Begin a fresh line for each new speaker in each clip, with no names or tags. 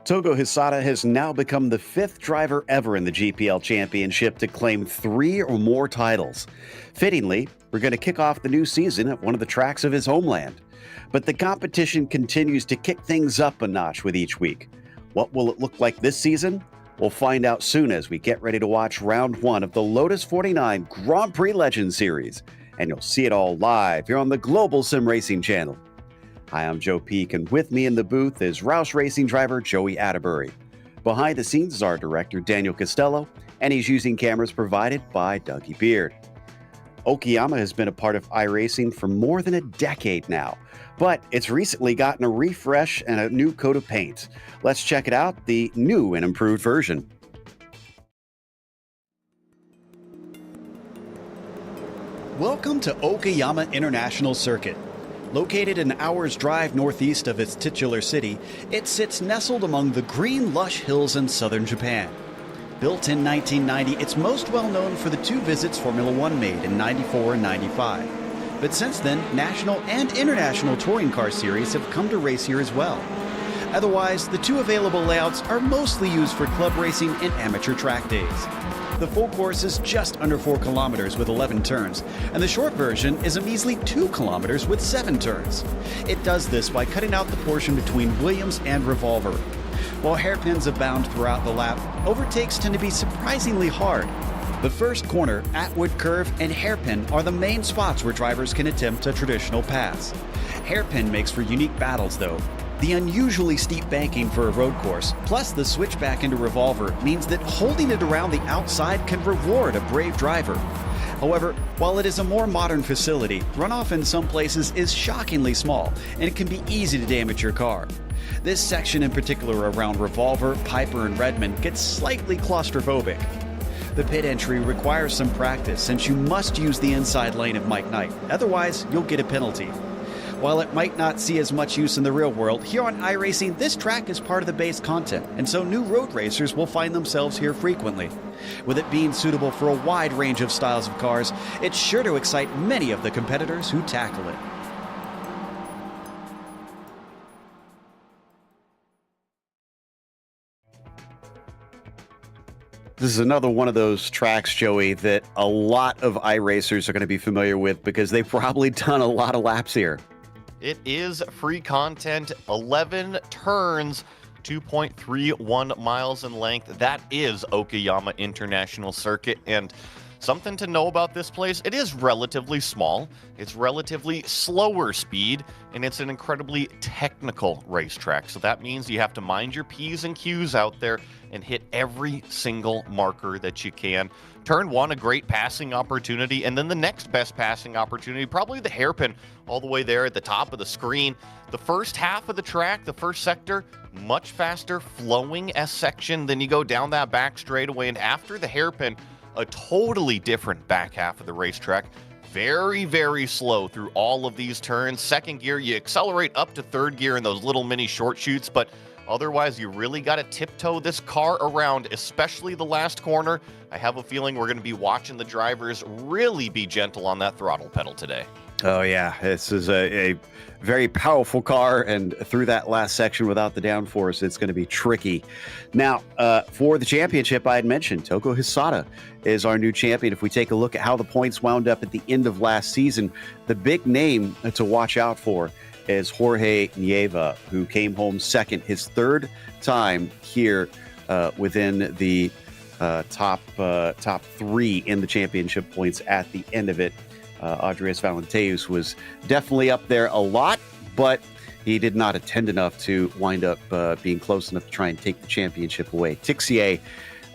Togo Hisada has now become the fifth driver ever in the GPL Championship to claim 3 or more titles. Fittingly, we're going to kick off the new season at one of the tracks of his homeland. But the competition continues to kick things up a notch with each week. What will it look like this season? We'll find out soon as we get ready to watch round 1 of the Lotus 49 Grand Prix Legends Series. And you'll see it all live here on the Global Sim Racing channel. Hi, I'm Joe Peak, and with me in the booth is Roush Racing driver Joey Atterbury. Behind the scenes is our director Daniel Costello, and he's using cameras provided by Dougie Beard. Okayama has been a part of iRacing for more than a decade now, but it's recently gotten a refresh and a new coat of paint. Let's check it out, the new and improved version. Welcome to Okayama International Circuit. Located an hour's drive northeast of its titular city, it sits nestled among the green, lush hills in southern Japan. Built in 1990, it's most well known for the 2 visits Formula One made in 94 and 95. But since then, national and international touring car series have come to race here as well. Otherwise, the 2 available layouts are mostly used for club racing and amateur track days. The full course is just under 4 kilometers with 11 turns, and the short version is a measly 2 kilometers with 7 turns. It does this by cutting out the portion between Williams and Revolver. While hairpins abound throughout the lap, overtakes tend to be surprisingly hard. The first corner, Atwood Curve, and Hairpin are the main spots where drivers can attempt a traditional pass. Hairpin makes for unique battles though. The unusually steep banking for a road course, plus the switch back into Revolver, means that holding it around the outside can reward a brave driver. However, while it is a more modern facility, runoff in some places is shockingly small, and it can be easy to damage your car. This section in particular around Revolver, Piper, and Redmond gets slightly claustrophobic. The pit entry requires some practice since you must use the inside lane of Mike Knight, otherwise you'll get a penalty. While it might not see as much use in the real world, here on iRacing, this track is part of the base content, and so new road racers will find themselves here frequently. With it being suitable for a wide range of styles of cars, it's sure to excite many of the competitors who tackle it. This is another one of those tracks, Joey, that a lot of iRacers are going to be familiar with because they've probably done a lot of laps here.
It is free content, 11 turns, 2.31 miles in length. That is Okayama International Circuit. And something to know about this place, it is relatively small, it's relatively slower speed, and it's an incredibly technical racetrack. So that means you have to mind your P's and Q's out there and hit every single marker that you can. Turn 1, a great passing opportunity, and then the next best passing opportunity, probably the hairpin all the way there at the top of the screen. The first half of the track, the first sector, much faster flowing S section. Then you go down that back straightaway, and after the hairpin, a totally different back half of the racetrack. Very, very slow through all of these turns. Second gear, you accelerate up to third gear in those little mini short shoots, but otherwise, you really got to tiptoe this car around, especially the last corner. I have a feeling we're going to be watching the drivers really be gentle on that throttle pedal today.
Oh, yeah. This is a very powerful car, and through that last section without the downforce, it's going to be tricky. Now, for the championship, I had mentioned Togo Hisada is our new champion. If we take a look at how the points wound up at the end of last season, the big name to watch out for is Jorge Nieva, who came home second, his 3rd time here within the top 3 in the championship points at the end of it. Andreas Valenteus was definitely up there a lot, but he did not attend enough to wind up being close enough to try and take the championship away. Tixier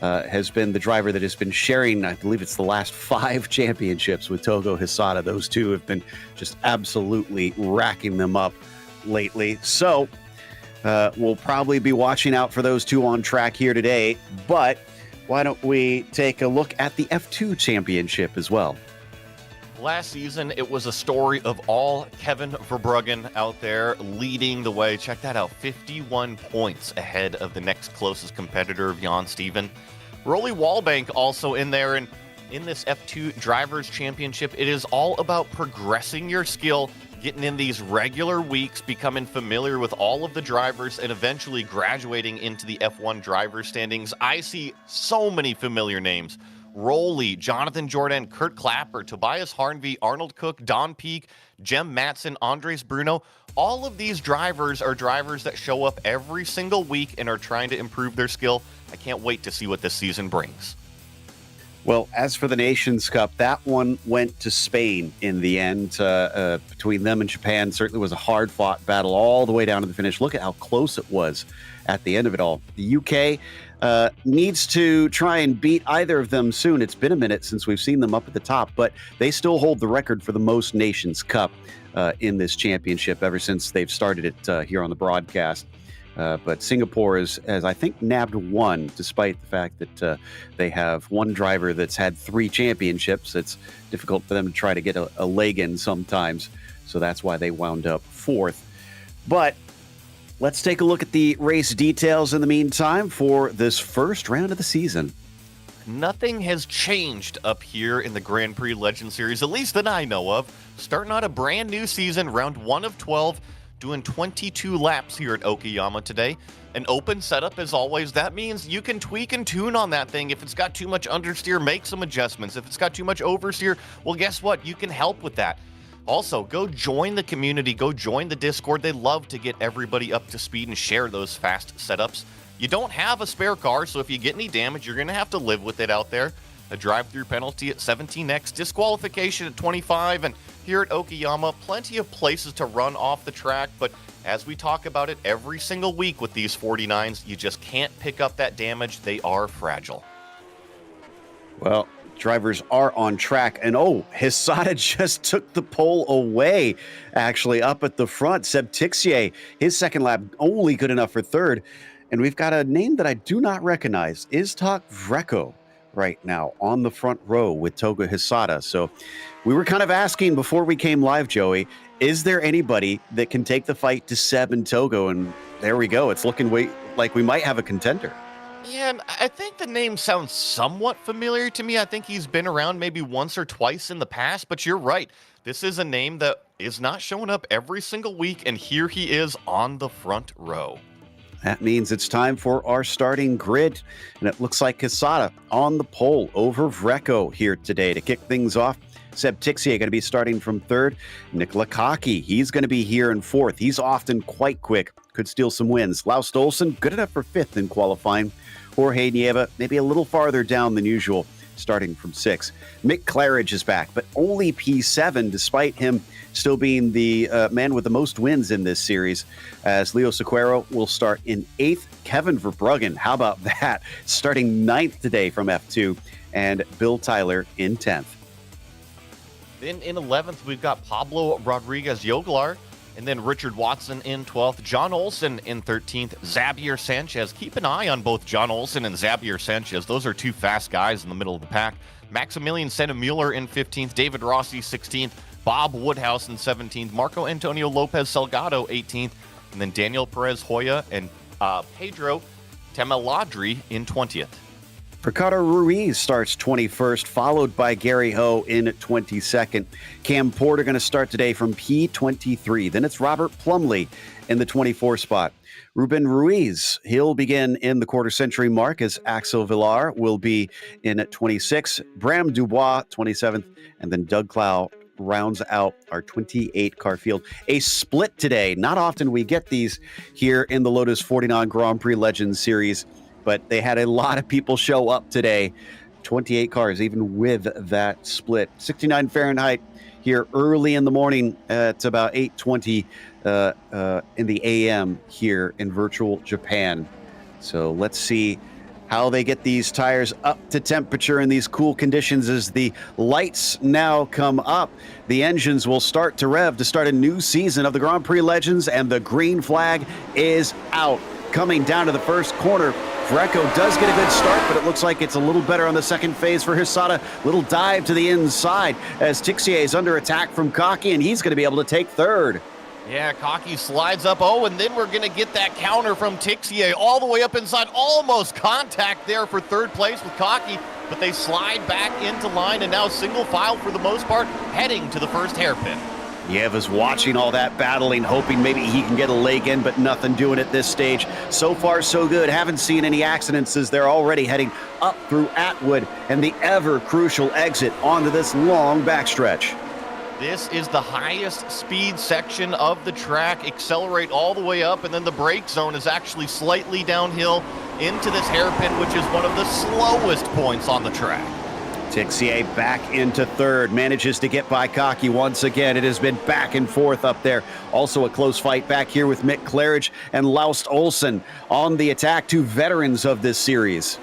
has been the driver that has been sharing, I believe it's the last 5 championships with Togo Hisada. Those 2 have been just absolutely racking them up lately. So we'll probably be watching out for those 2 on track here today, but why don't we take a look at the F2 championship as well?
Last season, it was a story of all Kevin Verbruggen out there leading the way. Check that out, 51 points ahead of the next closest competitor, Jan Steven. Rolly Wallbank also in there, and in this F2 Drivers' Championship, it is all about progressing your skill getting in these regular weeks, becoming familiar with all of the drivers, and eventually graduating into the F1 driver standings. I see so many familiar names. Rowley, Jonathan Jordan, Kurt Clapper, Tobias Harnvey, Arnold Cook, Don Peak, Jem Matson, Andres Bruno. All of these drivers are drivers that show up every single week and are trying to improve their skill. I can't wait to see what this season brings.
Well, as for the Nations Cup, that one went to Spain in the end. Between them and Japan, certainly was a hard-fought battle all the way down to the finish. Look at how close it was at the end of it all. The UK needs to try and beat either of them soon. It's been a minute since we've seen them up at the top, but they still hold the record for the most Nations Cup in this championship ever since they've started it here on the broadcast. But Singapore has, I think, nabbed one, despite the fact that they have one driver that's had 3 championships. It's difficult for them to try to get a leg in sometimes. So that's why they wound up 4th. But let's take a look at the race details in the meantime for this first round of the season.
Nothing has changed up here in the Grand Prix Legend Series, at least that I know of. Starting out a brand new season, round 1 of 12. Doing 22 laps here at Okayama today. An open setup as always. That means you can tweak and tune on that thing. If it's got too much understeer, make some adjustments. If it's got too much oversteer, well, guess what? You can help with that. Also, go join the community. Go join the Discord. They love to get everybody up to speed and share those fast setups. You don't have a spare car, so if you get any damage, you're going to have to live with it out there. A drive-through penalty at 17x, disqualification at 25, and here at Okayama, plenty of places to run off the track, but as we talk about it every single week with these 49s, you just can't pick up that damage. They are fragile.
Well, drivers are on track, and Hisada just took the pole away, actually, up at the front. Seb Tixier, his second lap only good enough for 3rd, and we've got a name that I do not recognize, Iztok Vreko, right now on the front row with Toga Hisada. So we were kind of asking before we came live, Joey, is there anybody that can take the fight to Seb and Togo? And there we go. It's looking like we might have a contender.
Yeah, and I think the name sounds somewhat familiar to me. I think he's been around maybe once or twice in the past, but you're right. This is a name that is not showing up every single week, and here he is on the front row.
That means it's time for our starting grid, and it looks like Hisada on the pole over Vreko here today to kick things off. Seb Tixier going to be starting from 3rd. Nikola Kaki, he's going to be here in 4th. He's often quite quick, could steal some wins. Laus Stolson, good enough for 5th in qualifying. Jorge Nieva, maybe a little farther down than usual, starting from 6th. Mick Claridge is back, but only P7, despite him still being the man with the most wins in this series, as Leo Sequeiro will start in 8th. Kevin Verbruggen, how about that? Starting 9th today from F2, and Bill Tyler in 10th.
Then in 11th, we've got Pablo Rodriguez Joglar, and then Richard Watson in 12th, John Olsen in 13th, Xavier Sanchez. Keep an eye on both John Olsen and Xavier Sanchez. Those are 2 fast guys in the middle of the pack. Maximilian Sennemuller in 15th, David Rossi 16th, Bob Woodhouse in 17th, Marco Antonio Lopez Salgado 18th, and then Daniel Perez Hoya and Pedro Temeladri in 20th.
Ricardo Ruiz starts 21st, followed by Gary Ho in 22nd. Cam Porter going to start today from P23. Then it's Robert Plumley in the 24 spot. Ruben Ruiz, he'll begin in the quarter century mark as Axel Villar will be in at 26. Bram Dubois, 27th. And then Doug Clow rounds out our 28 car field. A split today. Not often we get these here in the Lotus 49 Grand Prix Legends series, but they had a lot of people show up today. 28 cars, even with that split. 69 Fahrenheit here early in the morning at about 8:20 in the AM here in virtual Japan. So let's see how they get these tires up to temperature in these cool conditions as the lights now come up. The engines will start to rev to start a new season of the Grand Prix Legends, and the green flag is out. Coming down to the first corner, Vreko does get a good start, but it looks like it's a little better on the second phase for Hisada. Little dive to the inside as Tixier is under attack from Kaki, and he's going to be able to take 3rd.
Yeah, Kaki slides up. And then we're going to get that counter from Tixier all the way up inside. Almost contact there for 3rd place with Kaki, but they slide back into line, and now single file for the most part, heading to the first hairpin.
Nieva's watching all that battling, hoping maybe he can get a leg in, but nothing doing at this stage. So far, so good. Haven't seen any accidents as they're already heading up through Atwood and the ever-crucial exit onto this long backstretch.
This is the highest speed section of the track. Accelerate all the way up, and then the brake zone is actually slightly downhill into this hairpin, which is one of the slowest points on the track.
Tixier back into third, manages to get by Cocky once again. It has been back and forth up there. Also a close fight back here with Mick Claridge and Laust Olsen on the attack, two veterans of this series.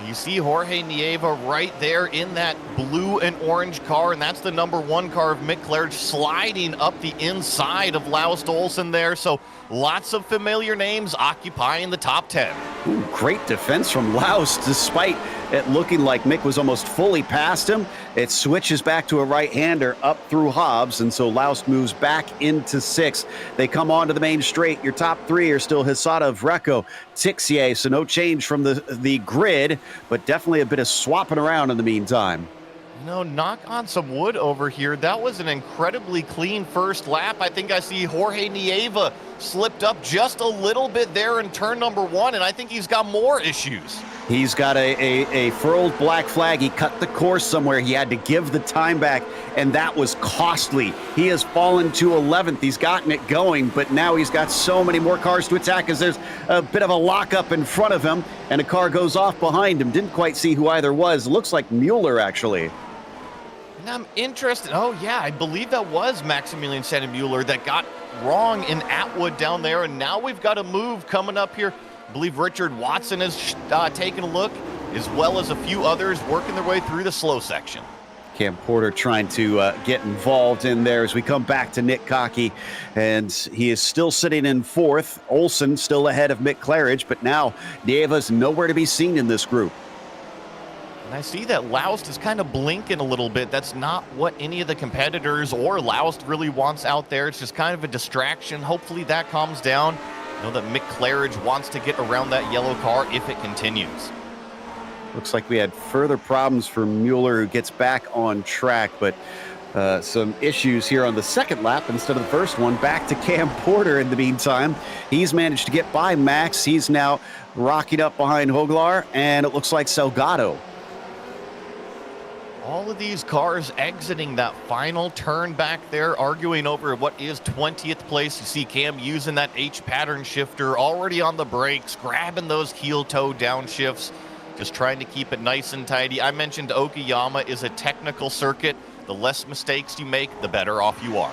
You see Jorge Nieva right there in that blue and orange car, and that's the #1 car of Mick Claridge sliding up the inside of Laust Olsen there. So lots of familiar names occupying the top 10.
Ooh, great defense from Laust, despite it looking like Mick was almost fully past him. It switches back to a right-hander up through Hobbs, and so Laust moves back into sixth. They come onto the main straight. Your top three are still Hisada, Vreco, Tixier, so no change from the grid, but definitely a bit of swapping around in the meantime.
You know, knock on some wood over here. That was an incredibly clean first lap. I think I see Jorge Nieva slipped up just a little bit there in turn #1, and I think he's got more issues.
He's got a furled black flag. He cut the course somewhere. He had to give the time back, and that was costly. He has fallen to 11th. He's gotten it going, but now he's got so many more cars to attack as there's a bit of a lockup in front of him, and a car goes off behind him. Didn't quite see who either was. Looks like Mueller, actually.
And I'm interested. Oh, yeah, I believe that was Maximilian Sandemüller that got wrong in Atwood down there, and now we've got a move coming up here. I believe Richard Watson has taken a look, as well as a few others working their way through the slow section.
Cam Porter trying to get involved in there as we come back to Nick Cocky, and he is still sitting in fourth. Olsen still ahead of Mick Claridge, but now Nieva's nowhere to be seen in this group.
And I see that Laust is kind of blinking a little bit. That's not what any of the competitors or Laust really wants out there. It's just kind of a distraction. Hopefully that calms down. I know that Mick Claridge wants to get around that yellow car if it continues.
Looks like we had further problems for Mueller, who gets back on track, but some issues here on the second lap instead of the first one. Back to Cam Porter in the meantime. He's managed to get by Max. He's now rocking up behind Hoglar, and it looks like Salgado.
All of these cars exiting that final turn back there, arguing over what is 20th place. You see Cam using that H pattern shifter, already on the brakes, grabbing those heel-toe downshifts, just trying to keep it nice and tidy. I mentioned Okayama is a technical circuit. The less mistakes you make, the better off you are.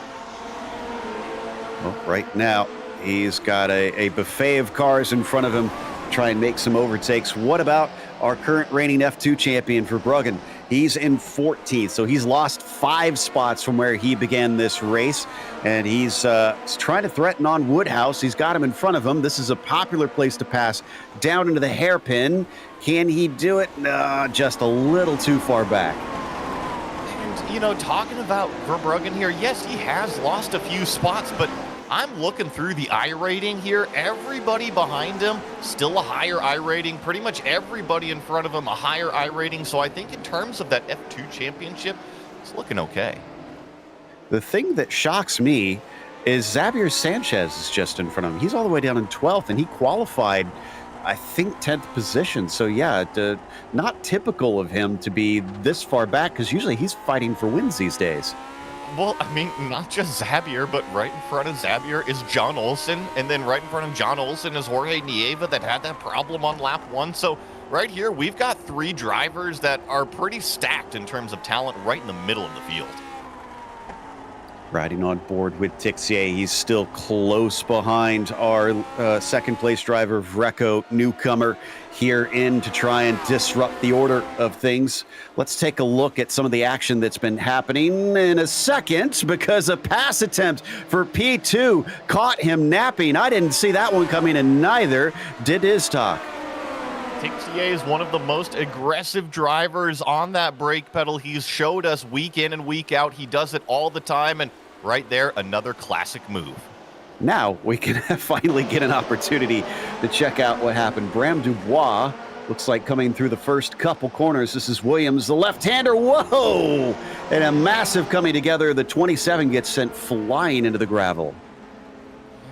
Well, right now, he's got a buffet of cars in front of him, try and make some overtakes. What about our current reigning F2 champion for Bruggen? He's in 14th, so he's lost 5 spots from where he began this race, and he's trying to threaten on Woodhouse. He's got him in front of him. This is a popular place to pass down into the hairpin. Can he do it? No, just a little too far back.
And, you know, talking about Verbruggen here, yes, he has lost a few spots, but I'm looking through the iRating here. Everybody behind him, still a higher iRating. Pretty much everybody in front of him, a higher iRating. So I think in terms of that F2 championship, it's looking okay.
The thing that shocks me is Xavier Sanchez is just in front of him. He's all the way down in 12th, and he qualified, I think, 10th position. So, yeah, not typical of him to be this far back, because usually he's fighting for wins these days.
Well, I mean, not just Xavier, but right in front of Xavier is John Olsen, and then right in front of John Olsen is Jorge Nieva that had that problem on lap 1. So right here, we've got 3 drivers that are pretty stacked in terms of talent right in the middle of the field.
Riding on board with Tixier, he's still close behind our second place driver, Vreco, newcomer, here in to try and disrupt the order of things. Let's take a look at some of the action that's been happening in a second, because a pass attempt for P2 caught him napping. I didn't see that one coming, and neither did his talk.
Tixier is one of the most aggressive drivers on that brake pedal. He's showed us week in and week out. He does it all the time, and right there, another classic move.
Now we can finally get an opportunity to check out what happened. Bram Dubois Looks like coming through the first couple corners, this is Williams, the left-hander. Whoa! And a massive coming together. The 27 gets sent flying into the gravel.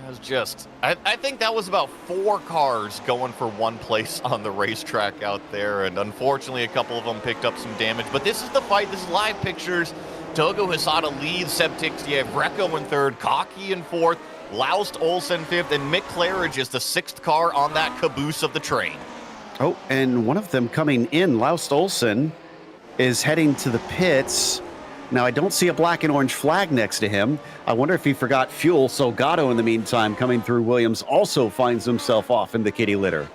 It was just, I think that was about 4 cars going for one place on the racetrack out there, and unfortunately a couple of them picked up some damage. But this is the fight. This is live pictures. Togo Hisada leads, Seb Tixier, Breco in third, Cocky in fourth, Laust Olsen fifth, and Mick Claridge is the 6th car on that caboose of the train.
Oh, and one of them coming in, Laust Olsen, is heading to the pits. Now, I don't see a black and orange flag next to him. I wonder if he forgot fuel. So Gatto, in the meantime, coming through Williams, also finds himself off in the kitty litter.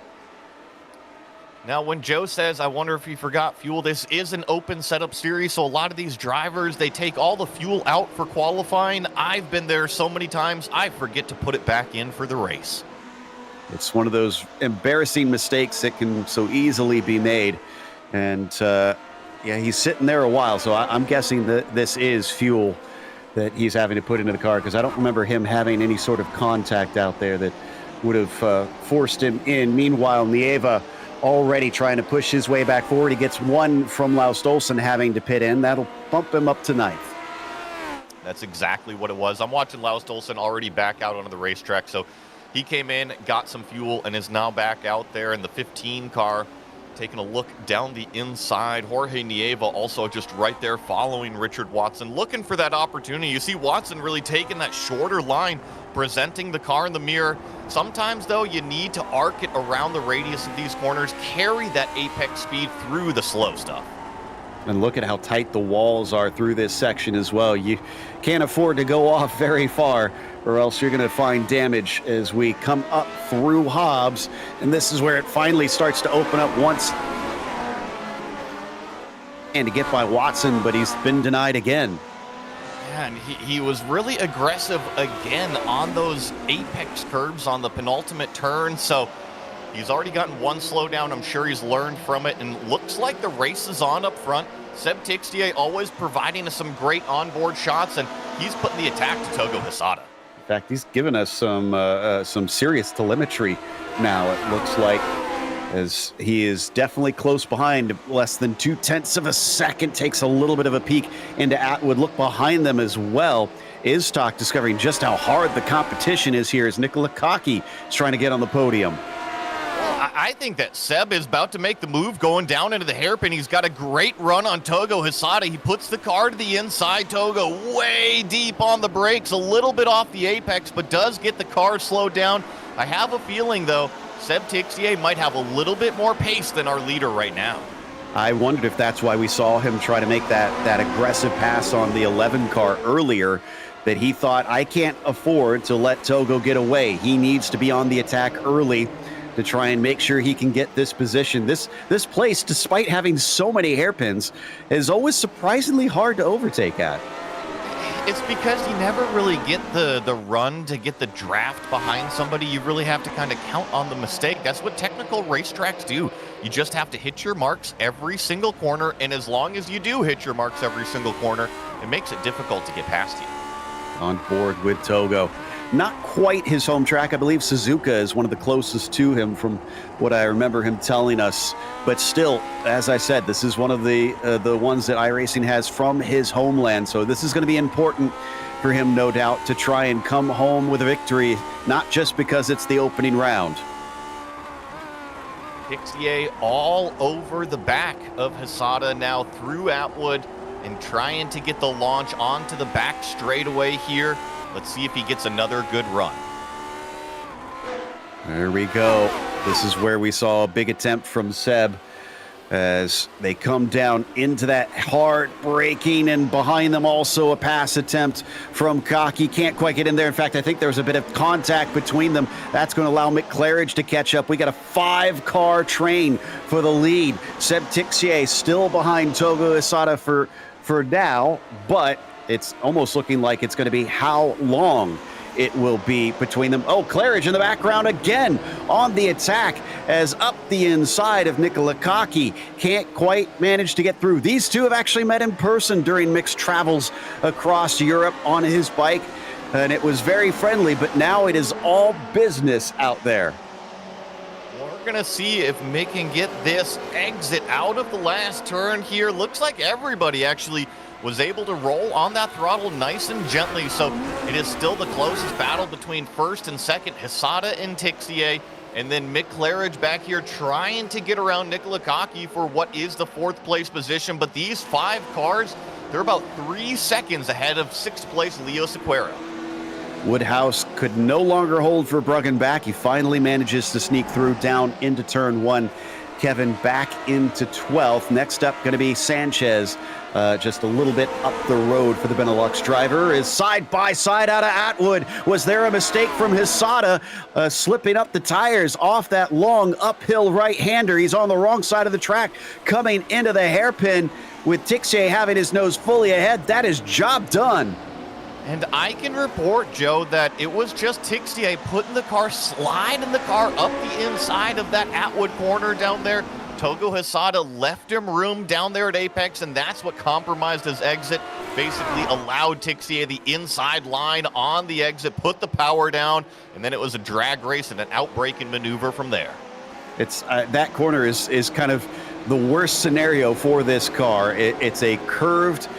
Now, when Joe says, I wonder if he forgot fuel, this is an open setup series, so a lot of these drivers, they take all the fuel out for qualifying. I've been there so many times, I forget to put it back in for the race.
It's one of those embarrassing mistakes that can so easily be made. And, yeah, he's sitting there a while, so I'm guessing that this is fuel that he's having to put into the car, because I don't remember him having any sort of contact out there that would have forced him in. Meanwhile, Nieva already trying to push his way back forward. He gets one from Laust Olsen having to pit in. That'll bump him up to 9th.
That's exactly what it was. I'm watching Laust Olsen already back out onto the racetrack, so he came in, got some fuel, and is now back out there in the 15 car, taking a look down the inside. Jorge Nieva also just right there following Richard Watson, looking for that opportunity. You see Watson really taking that shorter line, presenting the car in the mirror. Sometimes, though, you need to arc it around the radius of these corners, carry that apex speed through the slow stuff.
And look at how tight the walls are through this section as well. You can't afford to go off very far, or else you're going to find damage as we come up through Hobbs. And this is where it finally starts to open up once. And to get by Watson, but he's been denied again.
Yeah, and he was really aggressive again on those apex curves on the penultimate turn. So he's already gotten one slowdown. I'm sure he's learned from it, and looks like the race is on up front. Seb Tixier always providing us some great onboard shots, and he's putting the attack to Togo Hisada.
In fact, he's given us some serious telemetry now, it looks like, as he is definitely close behind, less than 0.2 of a second, takes a little bit of a peek into Atwood. Look behind them as well. Iztok discovering just how hard the competition is here as Nikola Kaki is trying to get on the podium.
I think that Seb is about to make the move going down into the hairpin. He's got a great run on Togo Hisada. He puts the car to the inside. Togo way deep on the brakes, a little bit off the apex, but does get the car slowed down. I have a feeling, though, Seb Tixier might have a little bit more pace than our leader right now.
I wondered if that's why we saw him try to make that aggressive pass on the 11 car earlier, that he thought, I can't afford to let Togo get away. He needs to be on the attack early to try and make sure he can get this position. This place, despite having so many hairpins, is always surprisingly hard to overtake at.
It's because you never really get the run to get the draft behind somebody. You really have to kind of count on the mistake. That's what technical racetracks do. You just have to hit your marks every single corner, and as long as you do hit your marks every single corner, it makes it difficult to get past you.
On board with Togo. Not quite his home track. I believe Suzuka is one of the closest to him from what I remember him telling us. But still, as I said, this is one of the ones that iRacing has from his homeland. So this is going to be important for him, no doubt, to try and come home with a victory, not just because it's the opening round.
Tixier all over the back of Hisada now through Atwood and trying to get the launch onto the back straightaway here. Let's see if he gets another good run.
There we go. This is where we saw a big attempt from Seb as they come down into that hard braking, and behind them also a pass attempt from Kaki. Can't quite get in there. In fact, I think there was a bit of contact between them. That's going to allow Mick Claridge to catch up. We got a 5-car train for the lead. Seb Tixier still behind Togo Hisada for now, but it's almost looking like it's going to be how long it will be between them. Oh, Claridge in the background again on the attack as up the inside of Nikola Kaki. Can't quite manage to get through. These two have actually met in person during Mick's travels across Europe on his bike, and it was very friendly, but now it is all business out there.
We're going to see if Mick can get this exit out of the last turn here. Looks like everybody actually was able to roll on that throttle nice and gently. So it is still the closest battle between first and second, Hisada and Tixier. And then Mick Claridge back here trying to get around Nicola Kaki for what is the 4th place position. But these 5 cars, they're about 3 seconds ahead of 6th place Leo Sequeira.
Woodhouse could no longer hold for Bruggen back. He finally manages to sneak through down into turn 1. Kevin back into 12th. Next up going to be Sanchez. Just a little bit up the road for the Benelux driver is side by side out of Atwood. Was there a mistake from Hisada slipping up the tires off that long uphill right-hander? He's on the wrong side of the track coming into the hairpin with Tixier having his nose fully ahead. That is job done.
And I can report, Joe, that it was just Tixier putting the car, sliding the car up the inside of that Atwood corner down there. Togo Hisada left him room down there at Apex, and that's what compromised his exit. Basically allowed Tixier the inside line on the exit, put the power down, and then it was a drag race and an outbreaking maneuver from there.
It's that corner is kind of the worst scenario for this car. It's a curved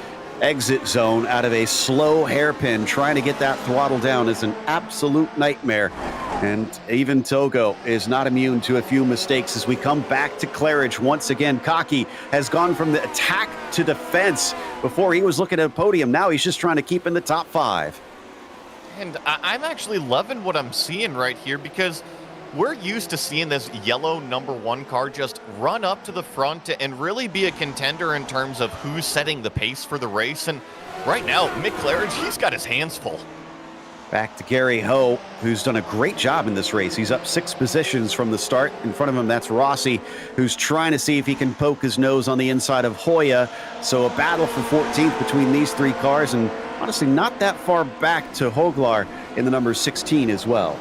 exit zone out of a slow hairpin. Trying to get that throttle down is an absolute nightmare. And even Togo is not immune to a few mistakes as we come back to Claridge once again. Kaki has gone from the attack to defense. Before he was looking at a podium. Now he's just trying to keep in the top 5.
And I'm actually loving what I'm seeing right here, because we're used to seeing this yellow number 1 car just run up to the front and really be a contender in terms of who's setting the pace for the race. And right now, Mick Claridge, he's got his hands full.
Back to Gary Ho, who's done a great job in this race. He's up 6 positions from the start. In front of him, that's Rossi, who's trying to see if he can poke his nose on the inside of Hoya. So a battle for 14th between these 3 cars, and honestly not that far back to Hoglar in the number 16 as well.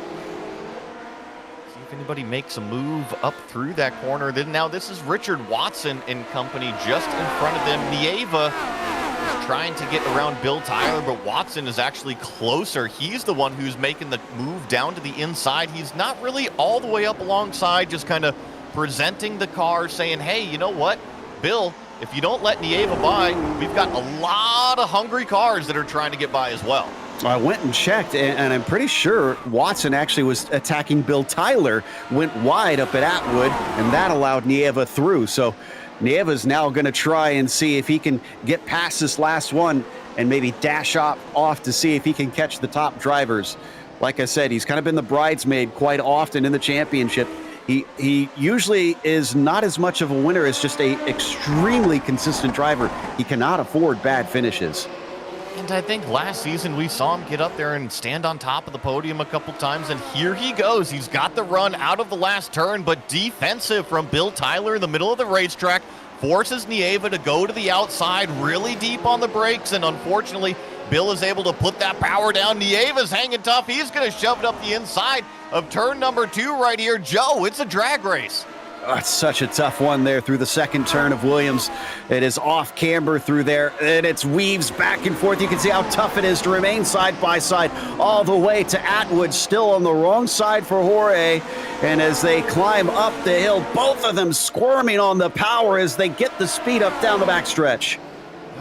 If anybody makes a move up through that corner, then now this is Richard Watson and company just in front of them. Nieva is trying to get around Bill Tyler, but Watson is actually closer. He's the one who's making the move down to the inside. He's not really all the way up alongside, just kind of presenting the car, saying, hey, you know what, Bill, if you don't let Nieva by, we've got a lot of hungry cars that are trying to get by as well.
I went and checked, and I'm pretty sure Watson actually was attacking Bill Tyler, went wide up at Atwood, and that allowed Nieva through. So Nieva's now going to try and see if he can get past this last one and maybe dash off to see if he can catch the top drivers. Like I said, he's kind of been the bridesmaid quite often in the championship. He usually is not as much of a winner as just a extremely consistent driver. He cannot afford bad finishes.
And I think last season we saw him get up there and stand on top of the podium a couple times, and here he goes. He's got the run out of the last turn, but defensive from Bill Tyler in the middle of the racetrack, forces Nieva to go to the outside really deep on the brakes, and unfortunately, Bill is able to put that power down. Nieva's hanging tough. He's going to shove it up the inside of turn number 2 right here. Joe, it's a drag race.
Oh, it's such a tough one there through the second turn of Williams. It is off camber through there, and it's weaves back and forth. You can see how tough it is to remain side by side all the way to Atwood, still on the wrong side for Jorge. And as they climb up the hill, both of them squirming on the power as they get the speed up down the backstretch.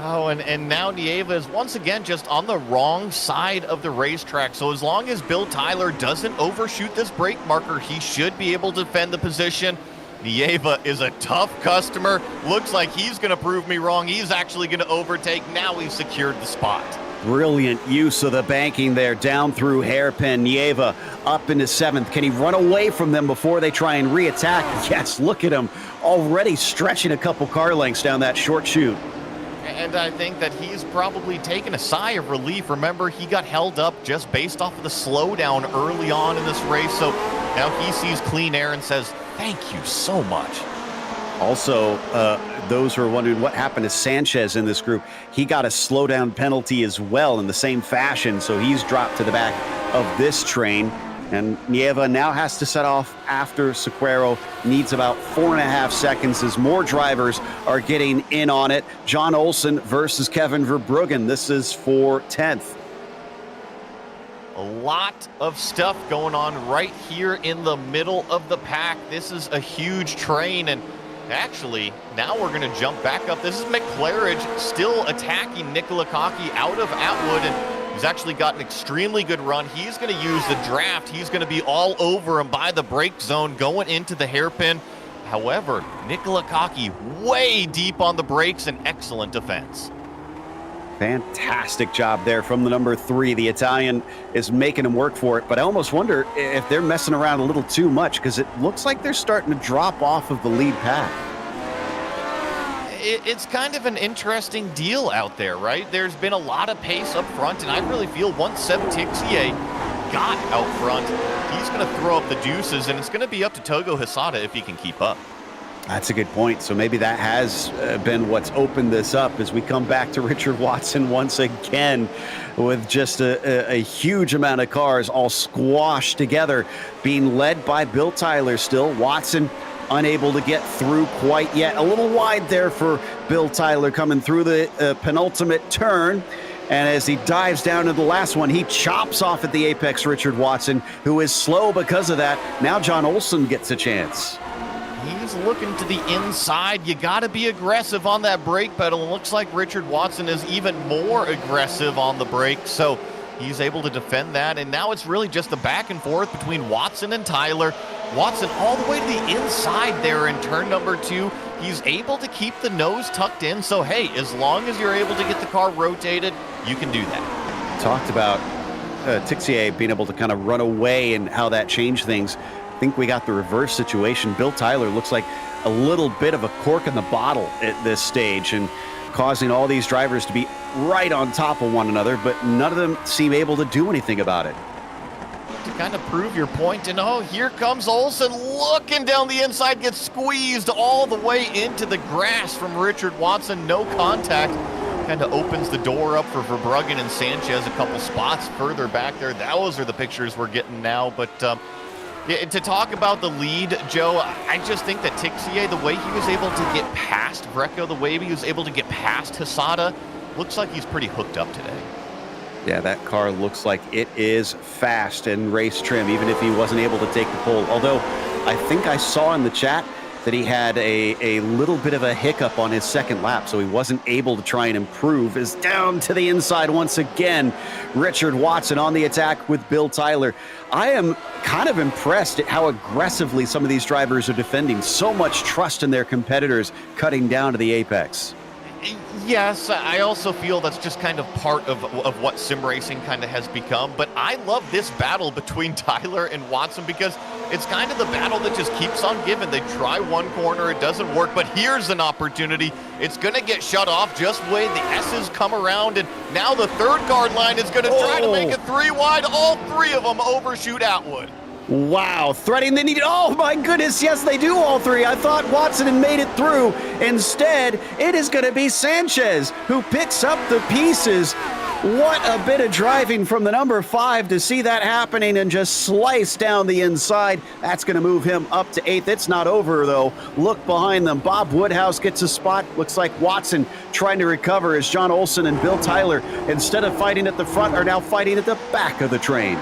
Oh, and now Nieva is once again just on the wrong side of the racetrack. So as long as Bill Tyler doesn't overshoot this brake marker, he should be able to defend the position. Nieva is a tough customer. Looks like he's going to prove me wrong. He's actually going to overtake. Now he's secured the spot.
Brilliant use of the banking there down through hairpin. Nieva up into 7th. Can he run away from them before they try and re-attack? Yes, look at him already stretching a couple car lengths down that short chute.
And I think that he's probably taken a sigh of relief. Remember, he got held up just based off of the slowdown early on in this race. So now he sees clean air and says, thank you so much.
Also, those who are wondering what happened to Sanchez in this group, he got a slowdown penalty as well in the same fashion, so he's dropped to the back of this train. And Nieva now has to set off after Sequeira, needs about 4.5 seconds as more drivers are getting in on it. John Olsen versus Kevin Verbruggen. This is for 10th.
A lot of stuff going on right here in the middle of the pack. This is a huge train, and Actually, now we're going to jump back up. This is McClarridge still attacking Nicola Cocky out of Atwood, and he's actually got an extremely good run. He's going to use the draft. He's going to be all over him by the brake zone going into the hairpin. However, Nicola Cocky way deep on the brakes and excellent defense.
Fantastic job there from the number 3. The Italian is making him work for it, but I almost wonder if they're messing around a little too much because it looks like they're starting to drop off of the lead pack.
It's kind of an interesting deal out there, right? There's been a lot of pace up front, and I really feel once Seb Tixier got out front, he's going to throw up the deuces, and it's going to be up to Togo Hisada if he can keep up.
That's a good point. So maybe that has been what's opened this up as we come back to Richard Watson once again with just a huge amount of cars all squashed together, being led by Bill Tyler still. Watson unable to get through quite yet. A little wide there for Bill Tyler coming through the penultimate turn. And as he dives down to the last one, he chops off at the apex Richard Watson, who is slow because of that. Now John Olson gets a chance.
He's looking to the inside. You got to be aggressive on that brake pedal. It looks like Richard Watson is even more aggressive on the brake, so he's able to defend that. And now it's really just the back and forth between Watson and Tyler. Watson all the way to the inside there in turn number 2. He's able to keep the nose tucked in. So, hey, as long as you're able to get the car rotated, you can do that.
Talked about Tixier being able to kind of run away and how that changed things. I think we got the reverse situation. Bill Tyler looks like a little bit of a cork in the bottle at this stage and causing all these drivers to be right on top of one another, but none of them seem able to do anything about it.
To kind of prove your point, and oh, here comes Olsen looking down the inside, gets squeezed all the way into the grass from Richard Watson. No contact. Kind of opens the door up for Verbruggen and Sanchez a couple spots further back there. Those are the pictures we're getting now, but yeah, to talk about the lead, Joe, I just think that Tixier, the way he was able to get past Greco, the way he was able to get past Hisada, looks like he's pretty hooked up today.
Yeah, that car looks like it is fast and race trim, even if he wasn't able to take the pole. Although I think I saw in the chat that he had a little bit of a hiccup on his second lap, so he wasn't able to try and improve. Is down to the inside once again. Richard Watson on the attack with Bill Tyler. I am kind of impressed at how aggressively some of these drivers are defending. So much trust in their competitors cutting down to the apex.
Yes, I also feel that's just kind of part of what sim racing kind of has become. But I love this battle between Tyler and Watson because it's kind of the battle that just keeps on giving. They try one corner, it doesn't work, but here's an opportunity. It's going to get shut off just way the S's come around, and now the third guard line is going to try to make it 3 wide. All 3 of them overshoot Atwood.
Wow, threading the need. Oh my goodness, yes, they do all 3. I thought Watson had made it through. Instead, it is going to be Sanchez who picks up the pieces. What a bit of driving from the number 5 to see that happening and just slice down the inside. That's going to move him up to 8th. It's not over, though. Look behind them. Bob Woodhouse gets a spot. Looks like Watson trying to recover as John Olson and Bill Tyler, instead of fighting at the front, are now fighting at the back of the train.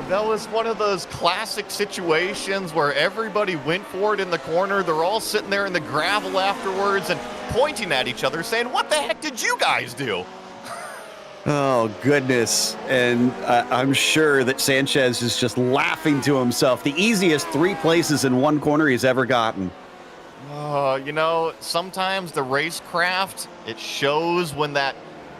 That was one of those classic situations where everybody went for it in the corner. They're all sitting there in the gravel afterwards and pointing at each other saying, what the heck did you guys do?
Oh, goodness. And I'm sure that Sanchez is just laughing to himself. The easiest 3 places in one corner he's ever gotten.
You know, sometimes the racecraft, it shows when that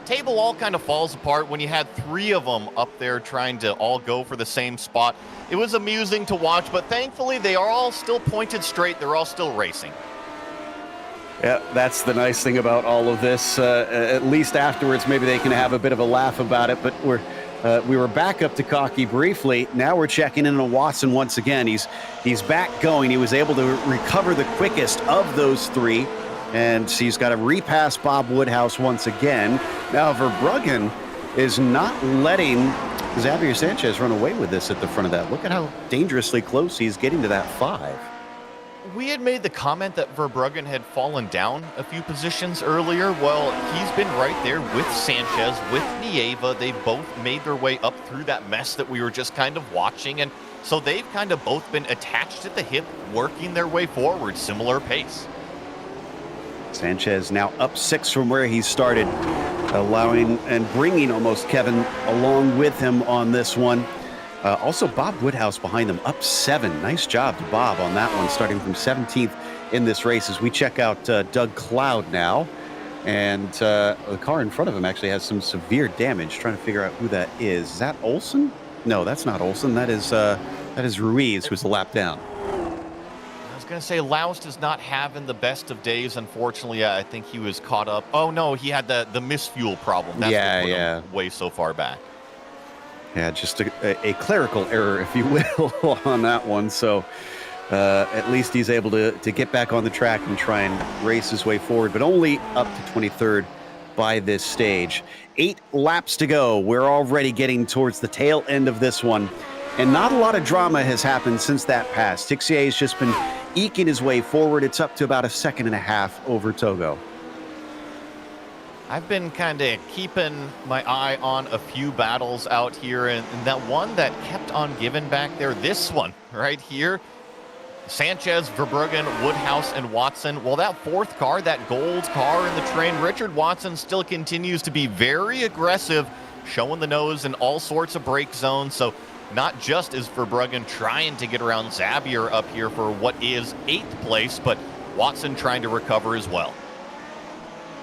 table all kind of falls apart when you had 3 of them up there trying to all go for the same spot. It was amusing to watch, but thankfully they are all still pointed straight. They're all still racing.
Yeah, that's the nice thing about all of this. At least afterwards, maybe they can have a bit of a laugh about it. But we were back up to Cocky briefly. Now we're checking in on Watson once again. He's back going. He was able to recover the quickest of those 3. And he's got to repass Bob Woodhouse once again. Now Verbruggen is not letting Xavier Sanchez run away with this at the front of that. Look at how dangerously close he's getting to that 5.
We had made the comment that Verbruggen had fallen down a few positions earlier. Well, he's been right there with Sanchez, with Nieva. They both made their way up through that mess that we were just kind of watching. And So they've kind of both been attached at the hip, working their way forward, similar pace.
Sanchez now up 6 from where he started, allowing and bringing almost Kevin along with him on this one. Also, Bob Woodhouse behind them, up 7. Nice job to Bob on that one, starting from 17th in this race as we check out Doug Cloud now. And the car in front of him actually has some severe damage. Trying to figure out who that is. Is that Olsen? No, that's not Olsen. That is Ruiz, who's a lap down.
I was going to say, Laust is not having the best of days, unfortunately. I think he was caught up. Oh, no, he had the misfuel problem. That's what put him way so far back.
Yeah, just a clerical error, if you will, on that one. So at least he's able to get back on the track and try and race his way forward, but only up to 23rd by this stage. 8 laps to go. We're already getting towards the tail end of this one, and not a lot of drama has happened since that pass. Tixier's just been eking his way forward. It's up to about 1.5 seconds over Togo.
I've been kind of keeping my eye on a few battles out here, and that one that kept on giving back there, this one right here, Sanchez, Verbruggen, Woodhouse, and Watson. Well, that 4th car, that gold car in the train, Richard Watson still continues to be very aggressive, showing the nose in all sorts of brake zones. So not just is Verbruggen trying to get around Zabier up here for what is 8th place, but Watson trying to recover as well.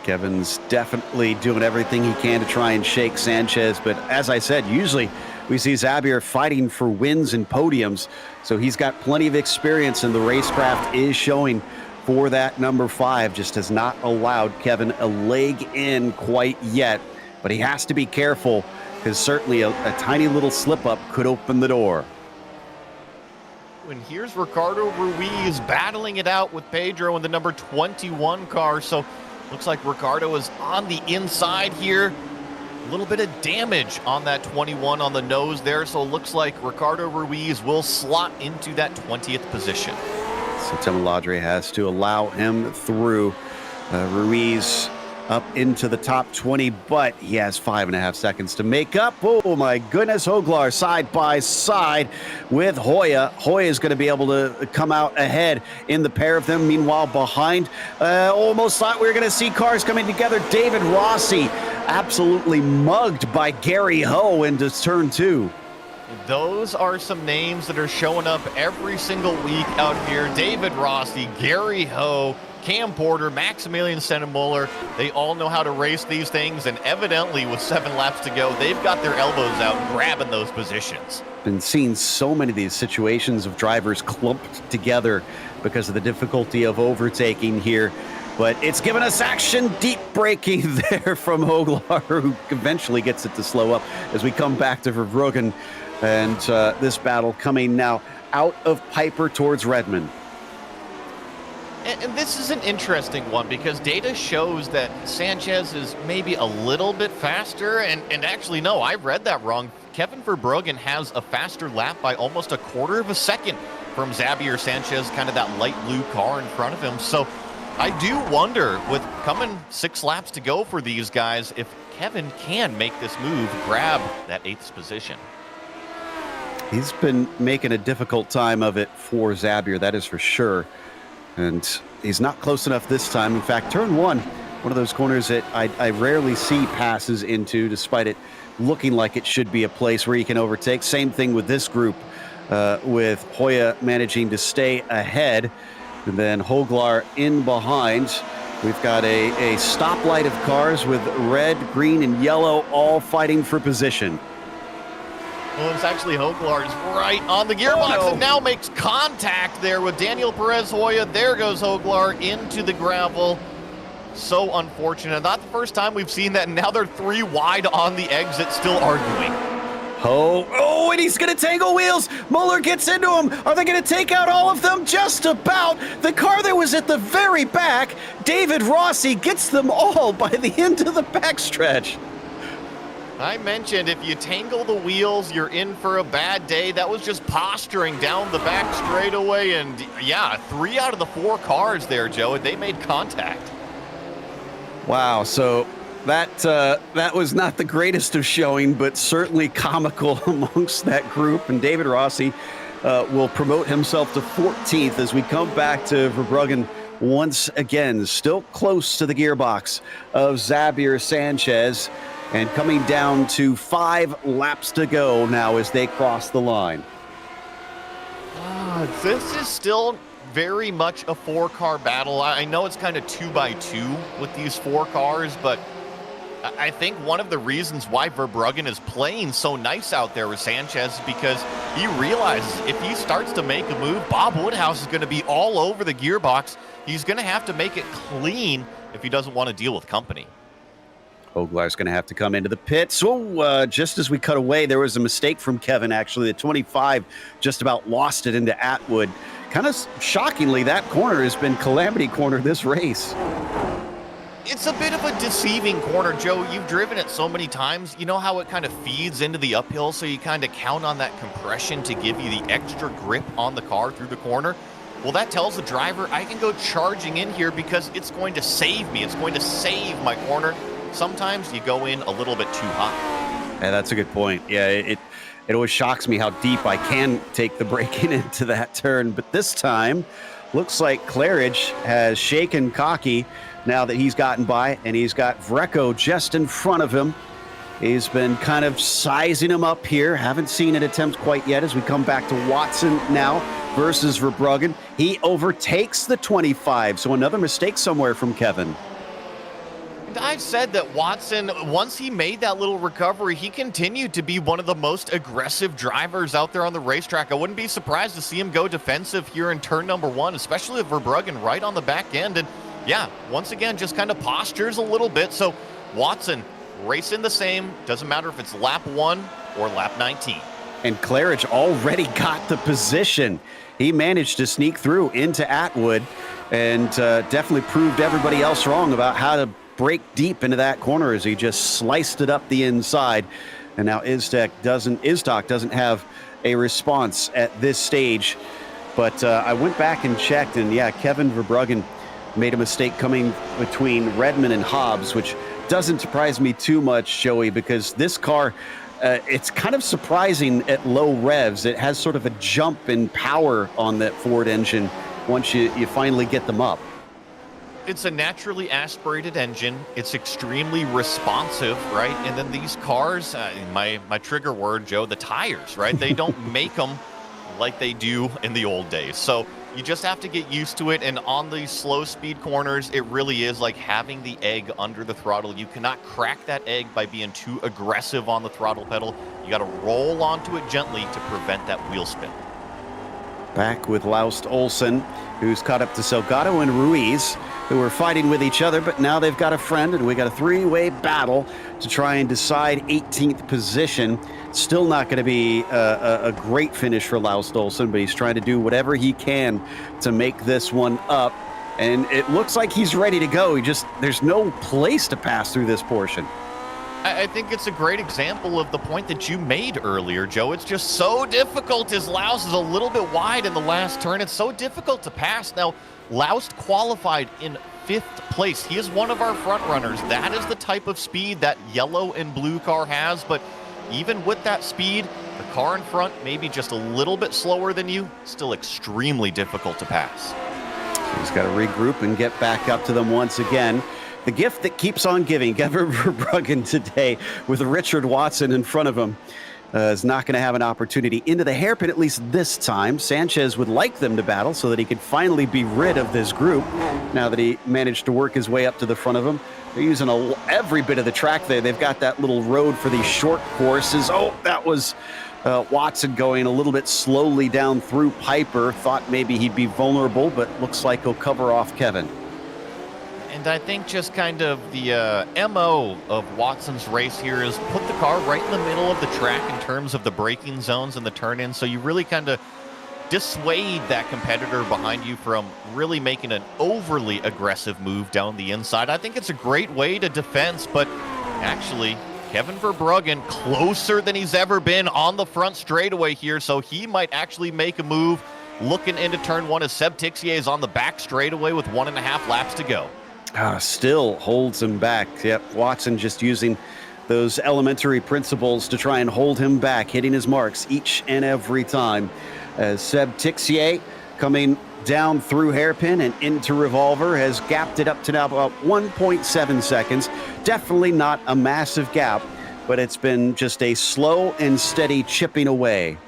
Kevin's definitely doing everything he can to try and shake Sanchez, but as I said, usually we see Zabier fighting for wins and podiums, so he's got plenty of experience, and the racecraft is showing for that number 5. Just has not allowed Kevin a leg in quite yet, but he has to be careful, because certainly a tiny little slip-up could open the door.
And here's Ricardo Ruiz battling it out with Pedro in the number 21 car, so looks like Ricardo is on the inside here. A little bit of damage on that 21 on the nose there, so it looks like Ricardo Ruiz will slot into that 20th position.
So Tim Laudry has to allow him through. Ruiz up into the top 20, but he has 5.5 seconds to make up. Oh my goodness, Hoglar side by side with Hoya. Hoya is going to be able to come out ahead in the pair of them. Meanwhile, behind, almost thought we were going to see cars coming together. David Rossi absolutely mugged by Gary Ho into turn 2.
Those are some names that are showing up every single week out here. David Rossi, Gary Ho, Cam Porter, Maximilian Sennemuller, they all know how to race these things, and evidently with 7 laps to go, they've got their elbows out grabbing those positions.
Been seeing so many of these situations of drivers clumped together because of the difficulty of overtaking here, but it's given us action. Deep braking there from Hoglar, who eventually gets it to slow up as we come back to Verbruggen, and this battle coming now out of Piper towards Redmond.
And this is an interesting one because data shows that Sanchez is maybe a little bit faster. And actually, no, I read that wrong. Kevin Verbruggen has a faster lap by almost 1/4 second from Zabier Sanchez, kind of that light blue car in front of him. So I do wonder, with coming 6 laps to go for these guys, if Kevin can make this move, grab that 8th position.
He's been making a difficult time of it for Zabier, that is for sure. And he's not close enough this time. In fact, turn 1, one of those corners that I rarely see passes into, despite it looking like it should be a place where you can overtake. Same thing with this group, with Hoya managing to stay ahead. And then Hoglar in behind. We've got a stoplight of cars with red, green, and yellow all fighting for position.
Well, it's actually Hoglar is right on the gearbox and now makes contact there with Daniel Perez Hoya. There goes Hoglar into the gravel. So unfortunate. Not the first time we've seen that, and now they're 3 wide on the exit, still arguing.
Oh, and he's going to tangle wheels. Muller gets into him. Are they going to take out all of them? Just about. The car that was at the very back, David Rossi, gets them all by the end of the backstretch.
I mentioned if you tangle the wheels, you're in for a bad day. That was just posturing down the back straightaway. And yeah, 3 out of the 4 cars there, Joe, they made contact.
Wow, so that was not the greatest of showing, but certainly comical amongst that group. And David Rossi will promote himself to 14th as we come back to Verbruggen once again, still close to the gearbox of Xavier Sanchez, and coming down to 5 laps to go now as they cross the line.
This is still very much a 4-car battle. I know it's kind of 2x2 with these 4 cars, but I think one of the reasons why Verbruggen is playing so nice out there with Sanchez is because he realizes if he starts to make a move, Bob Woodhouse is going to be all over the gearbox. He's going to have to make it clean if he doesn't want to deal with company.
Oglar's going to have to come into the pit. So just as we cut away, there was a mistake from Kevin, actually. The 25 just about lost it into Atwood. Kind of shockingly, that corner has been calamity corner this race.
It's a bit of a deceiving corner, Joe. You've driven it so many times. You know how it kind of feeds into the uphill, so you kind of count on that compression to give you the extra grip on the car through the corner? Well, that tells the driver, I can go charging in here because it's going to save me. It's going to save my corner. Sometimes you go in a little bit too high.
Yeah, that's a good point. Yeah, it always shocks me how deep I can take the braking into that turn. But this time, looks like Claridge has shaken cocky now that he's gotten by, and he's got Vreco just in front of him. He's been kind of sizing him up here. Haven't seen an attempt quite yet as we come back to Watson now versus Verbruggen. He overtakes the 25, so another mistake somewhere from Kevin.
I've said that Watson, once he made that little recovery, he continued to be one of the most aggressive drivers out there on the racetrack. I wouldn't be surprised to see him go defensive here in turn number 1, especially with Verbruggen right on the back end. And yeah, once again, just kind of postures a little bit. So Watson racing the same, doesn't matter if it's lap 1 or lap 19.
And Claridge already got the position. He managed to sneak through into Atwood and definitely proved everybody else wrong about how to break deep into that corner as he just sliced it up the inside. And now Iztok doesn't have a response at this stage. But I went back and checked, and yeah, Kevin Verbruggen made a mistake coming between Redmond and Hobbs, which doesn't surprise me too much, Joey, because this car, it's kind of surprising at low revs. It has sort of a jump in power on that Ford engine once you finally get them up.
It's a naturally aspirated engine. It's extremely responsive, right? And then these cars, my trigger word, Joe, the tires, right? They don't make them like they do in the old days. So you just have to get used to it. And on these slow speed corners, it really is like having the egg under the throttle. You cannot crack that egg by being too aggressive on the throttle pedal. You got to roll onto it gently to prevent that wheel spin.
Back with Laust Olsen, who's caught up to Salgado and Ruiz, who are fighting with each other, but now they've got a friend, and we got a 3-way battle to try and decide 18th position. Still not going to be a great finish for Laust Olsen, but he's trying to do whatever he can to make this one up. And it looks like he's ready to go. There's no place to pass through this portion.
I think it's a great example of the point that you made earlier, Joe. It's just so difficult as Laust is a little bit wide in the last turn. It's so difficult to pass. Now, Laust qualified in 5th place. He is one of our front runners. That is the type of speed that yellow and blue car has. But even with that speed, the car in front maybe just a little bit slower than you, still extremely difficult to pass.
So he's got to regroup and get back up to them once again. The gift that keeps on giving, Kevin Verbruggen today with Richard Watson in front of him is not going to have an opportunity into the hairpin, at least this time. Sanchez would like them to battle so that he could finally be rid of this group now that he managed to work his way up to the front of them. They're using every bit of the track there. They've got that little road for these short courses. Oh, that was Watson going a little bit slowly down through Piper. Thought maybe he'd be vulnerable, but looks like he'll cover off Kevin.
And I think just kind of the MO of Watson's race here is put the car right in the middle of the track in terms of the braking zones and the turn-in, so you really kind of dissuade that competitor behind you from really making an overly aggressive move down the inside. I think it's a great way to defense, but actually, Kevin Verbruggen closer than he's ever been on the front straightaway here, so he might actually make a move looking into turn 1 as Seb Tixier is on the back straightaway with 1.5 laps to go.
Still holds him back. Yep, Watson just using those elementary principles to try and hold him back, hitting his marks each and every time. As Seb Tixier, coming down through hairpin and into revolver, has gapped it up to now about 1.7 seconds. Definitely not a massive gap, but it's been just a slow and steady chipping away.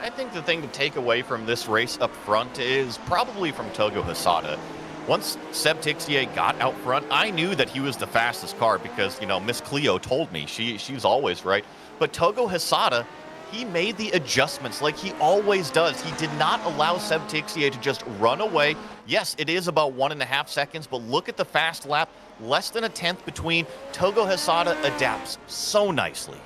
I think the thing to take away from this race up front is probably from Togo Hisada. Once Seb Tixier got out front, I knew that he was the fastest car because, Miss Cleo told me. She's always right. But Togo Hisada, he made the adjustments like he always does. He did not allow Seb Tixier to just run away. Yes, it is about 1.5 seconds, but look at the fast lap. Less than a tenth between. Togo Hisada adapts so nicely.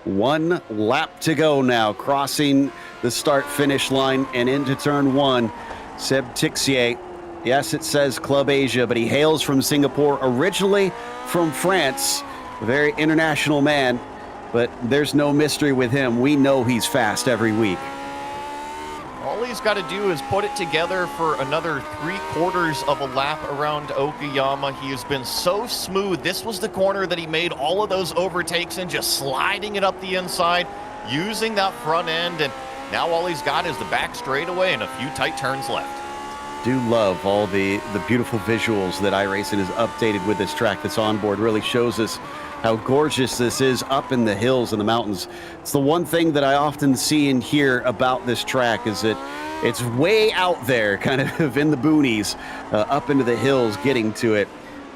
1 lap to go now, crossing the start-finish line and into turn 1. Seb Tixier, yes, it says Club Asia, but he hails from Singapore, originally from France. A very international man, but there's no mystery with him. We know he's fast every week.
All he's got to do is put it together for another 3/4 of a lap around Okayama. He has been so smooth. This was the corner that he made all of those overtakes in, just sliding it up the inside, using that front end, and now all he's got is the back straightaway and a few tight turns left.
Do love all the beautiful visuals that iRacing has updated with this track that's on board. Really shows us how gorgeous this is up in the hills and the mountains. It's the one thing that I often see and hear about this track is that it's way out there, kind of in the boonies, up into the hills getting to it.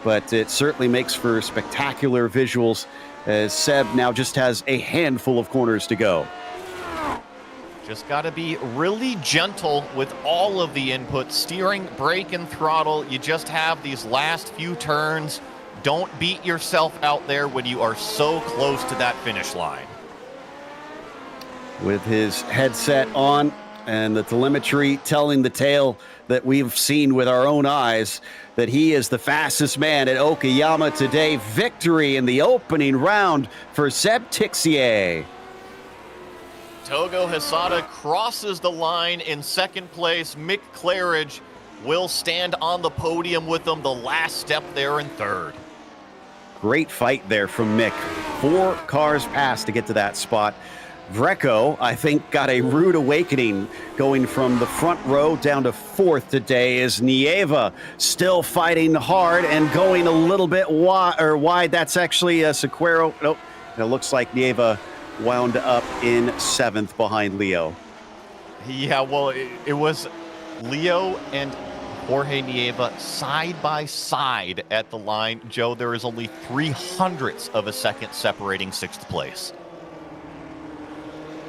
But it certainly makes for spectacular visuals as Seb now just has a handful of corners to go.
Just got to be really gentle with all of the inputs, steering, brake, and throttle. You just have these last few turns. Don't beat yourself out there when you are so close to that finish line.
With his headset on and the telemetry telling the tale that we've seen with our own eyes, that he is the fastest man at Okayama today. Victory in the opening round for Seb Tixier.
Togo Hisada crosses the line in second place. Mick Claridge will stand on the podium with them the last step there in third.
Great fight there from Mick. 4 cars passed to get to that spot. Vreco, I think, got a rude awakening going from the front row down to 4th today as Nieva still fighting hard and going a little bit wide. That's actually Sequeiro. Nope. It looks like Nieva wound up in 7th behind Leo.
Yeah, well, it was Leo and Jorge Nieva side by side at the line. Joe, there is only 0.03 of a second separating 6th place.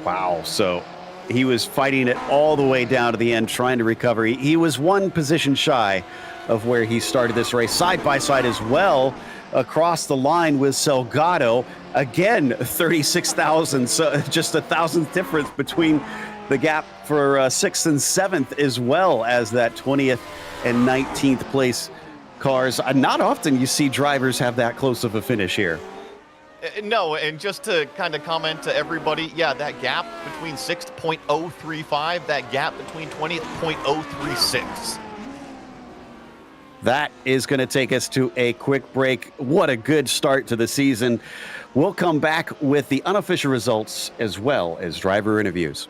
Wow, so he was fighting it all the way down to the end, trying to recover. He was 1 position shy of where he started this race, side by side as well, across the line with Salgado. Again, 36,000, so just 1,000th difference between the gap for 6th and 7th, as well as that 20th and 19th place cars. Not often you see drivers have that close of a finish here.
No, and just to kind of comment to everybody, yeah, that gap between 6th, 0.035, that gap between 20th, 0.036.
That is going to take us to a quick break. What a good start to the season. We'll come back with the unofficial results as well as driver interviews.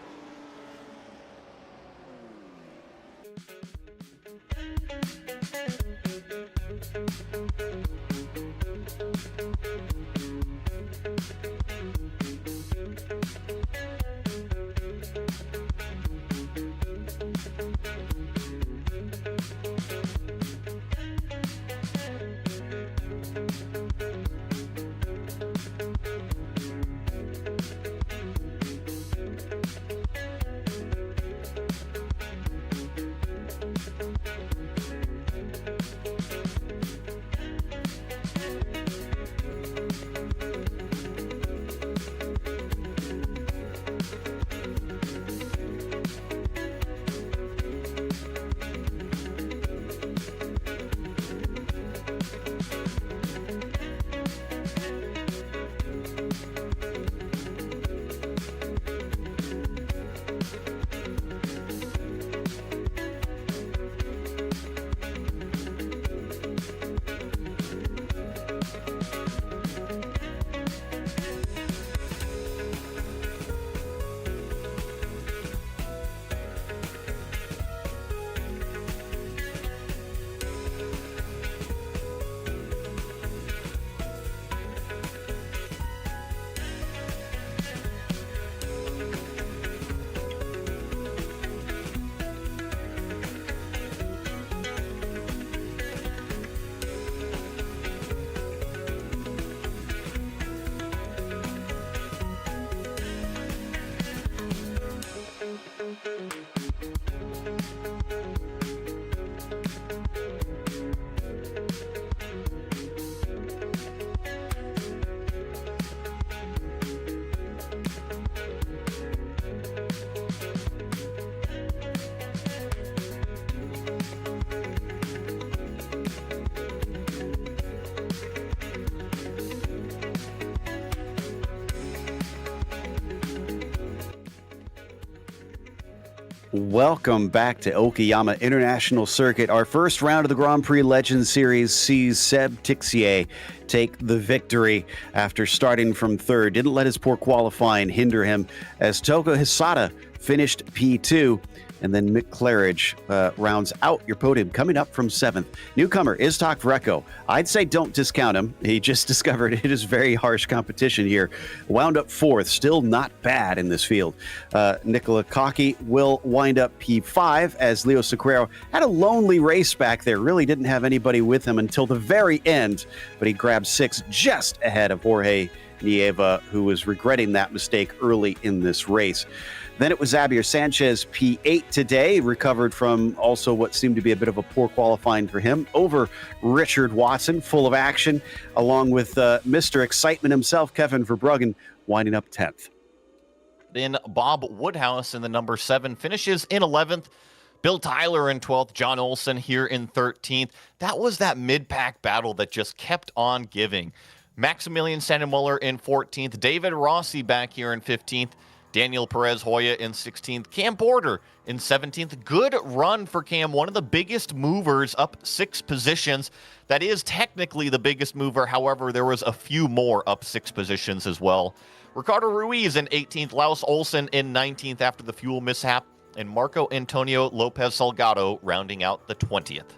Welcome back to Okayama International Circuit. Our first round of the Grand Prix Legends Series sees Seb Tixier take the victory after starting from third. Didn't let his poor qualifying hinder him as Togo Hisada finished P2. And then Mick Claridge rounds out your podium, coming up from 7th. Newcomer Iztok Vreco. I'd say don't discount him. He just discovered it is very harsh competition here. Wound up 4th, still not bad in this field. Nicola Cocky will wind up P5 as Leo Sequeiro had a lonely race back there. Really didn't have anybody with him until the very end, but he grabbed 6th just ahead of Jorge Nieva, who was regretting that mistake early in this race. Then it was Xavier Sanchez, P8 today, recovered from also what seemed to be a bit of a poor qualifying for him over Richard Watson, full of action, along with Mr. Excitement himself, Kevin Verbruggen, winding up 10th.
Then Bob Woodhouse in the number 7 finishes in 11th. Bill Tyler in 12th, John Olson here in 13th. That was that mid-pack battle that just kept on giving. Maximilian Sandemuller in 14th, David Rossi back here in 15th, Daniel Perez Hoya in 16th, Cam Porter in 17th. Good run for Cam, one of the biggest movers, up 6 positions. That is technically the biggest mover. However, there was a few more up 6 positions as well. Ricardo Ruiz in 18th, Laus Olsen in 19th after the fuel mishap, and Marco Antonio Lopez Salgado rounding out the 20th.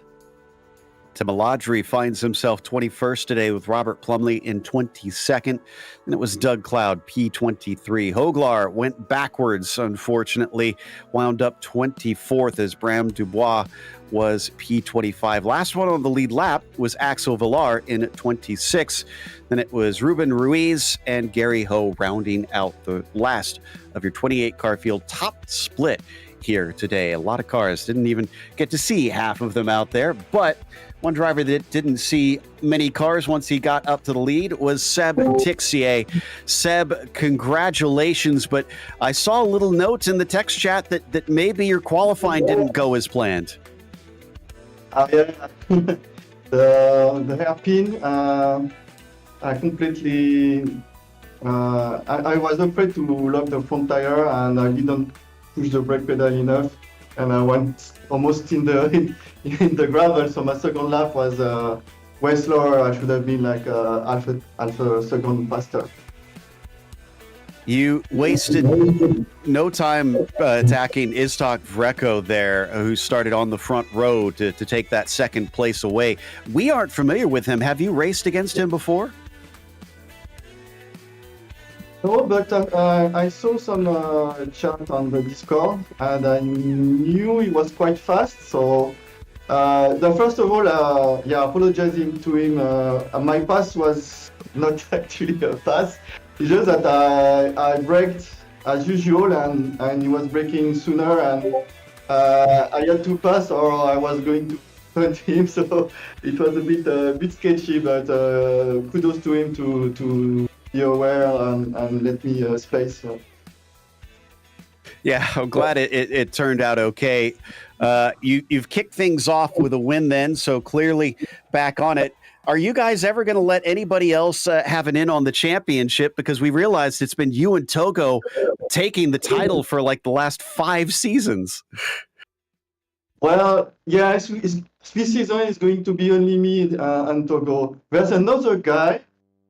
Tim Aladri finds himself 21st today with Robert Plumley in 22nd. And it was Doug Cloud, P23. Hoglar went backwards, unfortunately, wound up 24th as Bram Dubois was P25. Last one on the lead lap was Axel Villar in 26. Then it was Ruben Ruiz and Gary Ho rounding out the last of your 28-car field top split here today. A lot of cars. Didn't even get to see half of them out there, but one driver that didn't see many cars once he got up to the lead was Seb Tixier. Seb, congratulations, but I saw a little note in the text chat that maybe your qualifying didn't go as planned.
Yeah. the hairpin, I completely, I was afraid to lock the front tire and I didn't push the brake pedal enough, and I went almost in the gravel. So my second lap was way slower. I should have been like half a second faster.
You wasted no time attacking Iztok Vreco there, who started on the front row to take that second place away. We aren't familiar with him. Have you raced against him before?
No, but I saw some chat on the Discord, and I knew he was quite fast. So, first of all, apologizing to him. My pass was not actually a pass. It's just that I braked as usual, and he was braking sooner, and I had to pass, or I was going to hunt him. So it was a bit sketchy, but kudos to him to be aware and let me space.
Yeah, I'm glad it turned out okay. You've kicked things off with a win then, so clearly back on it. Are you guys ever going to let anybody else have an in on the championship? Because we realized it's been you and Togo taking the title for like the last 5 seasons.
Well, yeah, this season is going to be only me and Togo. There's another guy,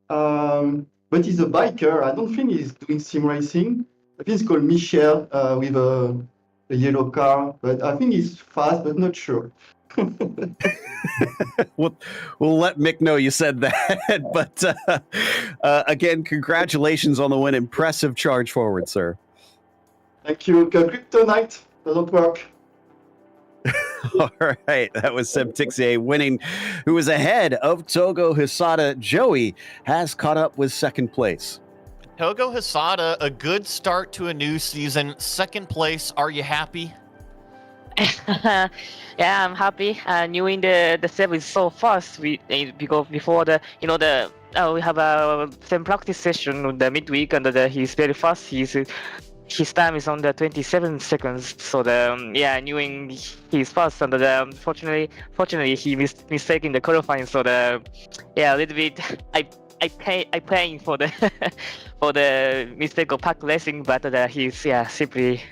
but he's a biker. I don't think he's doing sim racing. I think it's called Michel with a yellow car, but I think he's fast, but not sure.
We'll let Mick know you said that. But again, congratulations on the win. Impressive charge forward, sir.
Thank you. Kryptonite doesn't work.
All right, that was Seb Tixier winning, who was ahead of Togo Hisada. Joey has caught up with second place.
Togo Hisada, a good start to a new season. Second place, are you happy?
Yeah, I'm happy. Knowing the Seb is so fast. Because before we have a same practice session in the midweek, and he's very fast. His time is on the 27 seconds. So knowing he's fast, and fortunately he mistaken the qualifying. So a little bit. I paying for the for the mistake of park racing, but he's simply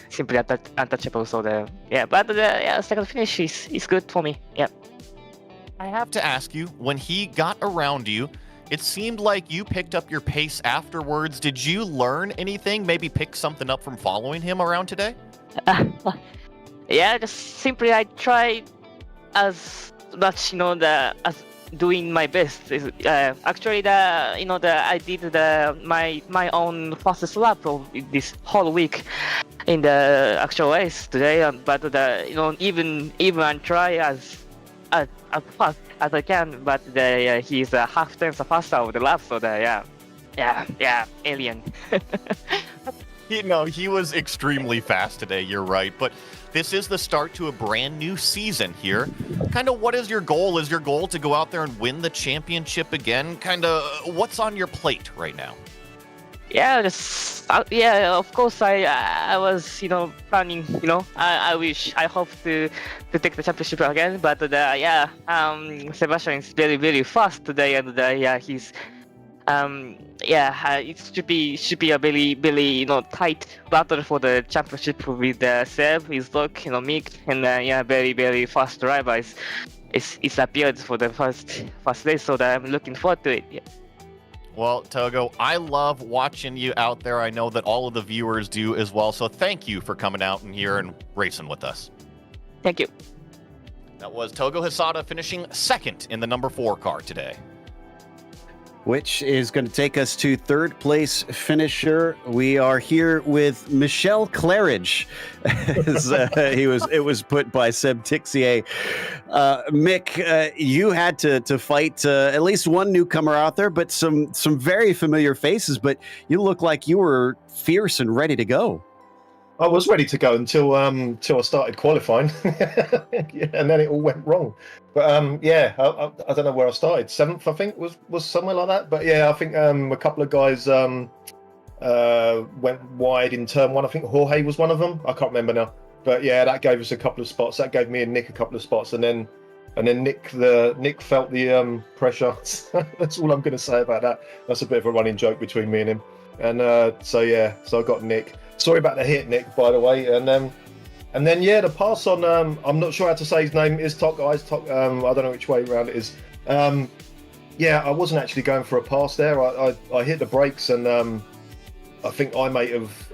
untouchable. So but the second finish is good for me. Yeah.
I have to ask you, when he got around you, it seemed like you picked up your pace afterwards. Did you learn anything? Maybe pick something up from following him around today?
Yeah, just simply I tried as much, as doing my best. Actually, I did my own fastest lap of this whole week in the actual race today. But even I try as fast as I can, but he's half tenth faster of the lap. So alien.
He was extremely fast today, you're right. But this is the start to a brand new season here. Kind of what is your goal? Is your goal to go out there and win the championship again? Kind of what's on your plate right now?
Yeah, of course I was, planning, I hope to take the championship again, but Sebastian is very, very fast today, and he's it should be a very, very tight battle for the championship with Seb, his dog, Mick, and very, very fast driver. It's appeared for the first race, so I'm looking forward to it. Yeah.
Well, Togo, I love watching you out there. I know that all of the viewers do as well. So thank you for coming out and here and racing with us.
Thank you.
That was Togo Hisada finishing second in the number 4 car today.
Which is going to take us to third place finisher. We are here with Michel Claridge. It was put by Seb Tixier. Mick, you had to fight at least one newcomer out there, but some very familiar faces. But you look like you were fierce and ready to go.
I was ready to go until I started qualifying, and then it all went wrong. But I don't know where I started. 7th, I think, was somewhere like that. But yeah, I think a couple of guys went wide in turn 1. I think Jorge was one of them. I can't remember now. But yeah, that gave us a couple of spots. That gave me and Nick a couple of spots, and then Nick felt the pressure. That's all I'm going to say about that. That's a bit of a running joke between me and him. And so I got Nick. Sorry about the hit, Nick, by the way. And then the pass on, I'm not sure how to say his name, is Tok, I don't know which way around it is. I wasn't actually going for a pass there. I hit the brakes, and I think I may have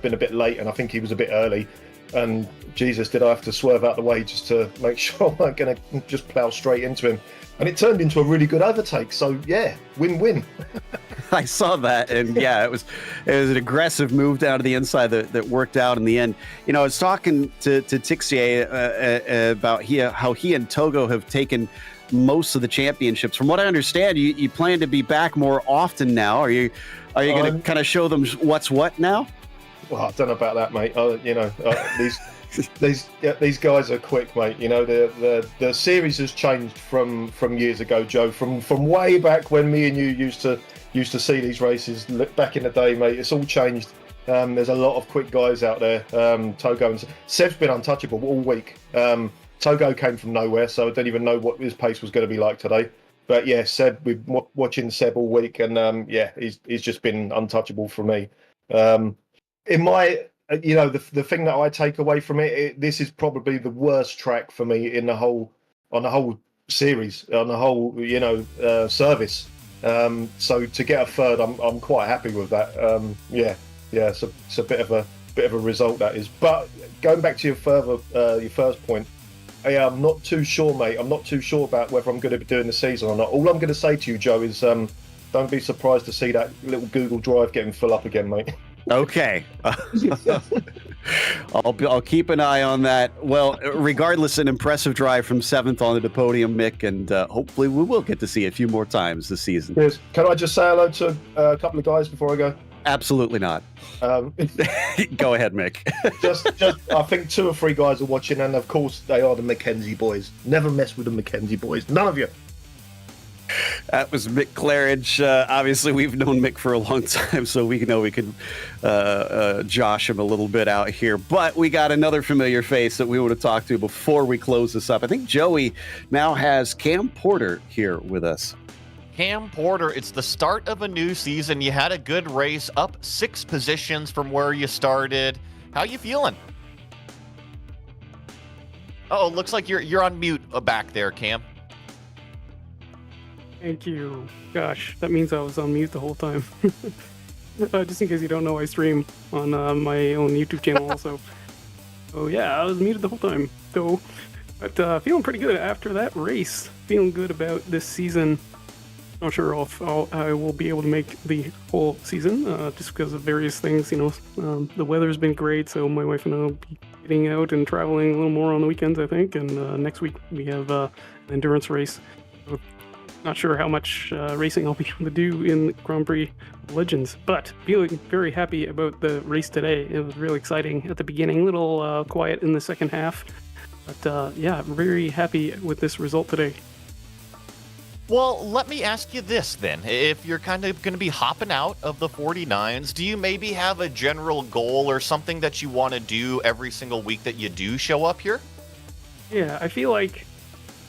been a bit late, and I think he was a bit early. And Jesus, did I have to swerve out the way just to make sure I weren't going to just plough straight into him. And it turned into a really good overtake. So yeah, win-win.
I saw that, and yeah, it was an aggressive move down to the inside that worked out in the end. I was talking to Tixier about how he and Togo have taken most of the championships. From what I understand, you plan to be back more often now. Are you going to kind of show them what's what now?
Well, I don't know about that, mate. These guys are quick, mate. The series has changed from years ago, Joe. From way back when me and you used to see these races back in the day, mate. It's all changed. There's a lot of quick guys out there. Togo and Seb's been untouchable all week. Togo came from nowhere, so I don't even know what his pace was going to be like today. But yeah, Seb, we've been watching Seb all week, and he's just been untouchable for me. In my, the thing that I take away from it, this is probably the worst track for me on the whole series, on the whole, service. So to get a third, I'm quite happy with that. It's a bit of a result, that is. But going back to your first point, I'm not too sure, mate. I'm not too sure about whether I'm going to be doing the season or not. All I'm going to say to you, Joe, is don't be surprised to see that little Google Drive getting full up again, mate.
Okay. I'll keep an eye on that. Well, regardless, an impressive drive from 7th on the podium, Mick, and hopefully we will get to see it a few more times this season.
Cheers. Can I just say hello to a couple of guys before I go?
Absolutely not. Go ahead, Mick.
just I think 2 or 3 guys are watching, and of course they are the Mackenzie boys. Never mess with the Mackenzie boys. None of you.
That was Mick Claridge. Obviously, we've known Mick for a long time, so we know we can josh him a little bit out here. But we got another familiar face that we want to talk to before we close this up. I think Joey now has Cam Porter here with us.
Cam Porter, it's the start of a new season. You had a good race, up 6 positions from where you started. How you feeling? Oh, looks like you're on mute back there, Cam.
Thank you. Gosh, that means I was on mute the whole time. Just in case you don't know, I stream on my own YouTube channel also. So yeah, I was muted the whole time. So, but feeling pretty good after that race. Feeling good about this season. Not sure if I will be able to make the whole season, just because of various things. You know, the weather's been great, so my wife and I will be getting out and traveling a little more on the weekends, I think. And next week we have an endurance race. So not sure how much racing I'll be able to do in Grand Prix Legends, but feeling very happy about the race today. It was really exciting at the beginning, a little quiet in the second half, but yeah, very happy with this result today.
Well, let me ask you this then. If you're kind of going to be hopping out of the 49s, do you maybe have a general goal or something that you want to do every single week that you do show up here?
Yeah, I feel like,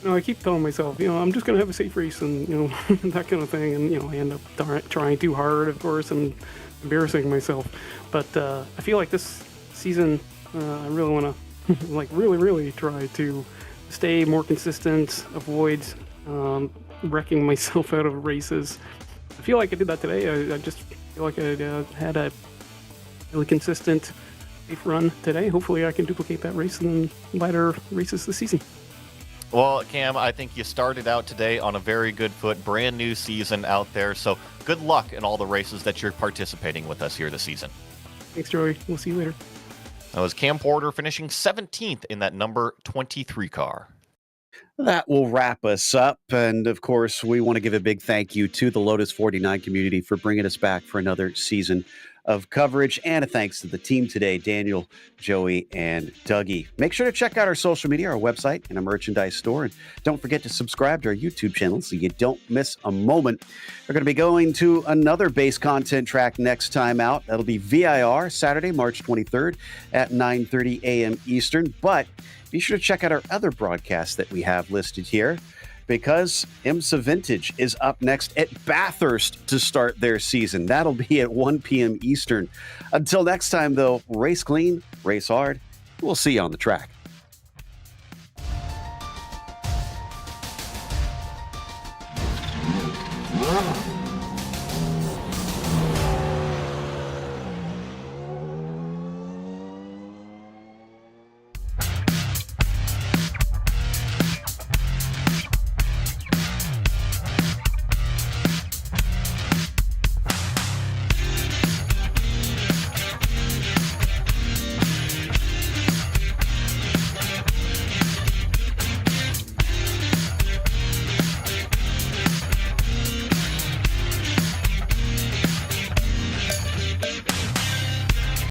you know, I keep telling myself, you know, I'm just going to have a safe race and, you know, that kind of thing. And, you know, I end up trying too hard, of course, and embarrassing myself. But I feel like this season, I really want to, like, really try to stay more consistent, avoid wrecking myself out of races. I feel like I did that today. I just feel like I had a really consistent, safe run today. Hopefully I can duplicate that race in later races this season.
Well, Cam, I think you started out today on a very good foot. Brand new season out there. So good luck in all the races that you're participating with us here this season.
Thanks, Joey. We'll see you later.
That was Cam Porter finishing 17th in that number 23 car.
That will wrap us up. And of course, we want to give a big thank you to the Lotus 49 community for bringing us back for another season of coverage. And a thanks to the team today, Daniel, Joey, and Dougie. Make sure to check out our social media, our website, and our merchandise store. And don't forget to subscribe to our YouTube channel so you don't miss a moment. We're going to be going to another base content track next time out. That'll be VIR, Saturday, March 23rd at 9:30 a.m. Eastern. But be sure to check out our other broadcasts that we have listed here, because IMSA Vintage is up next at Bathurst to start their season. That'll be at 1 p.m. Eastern. Until next time, though, race clean, race hard. We'll see you on the track.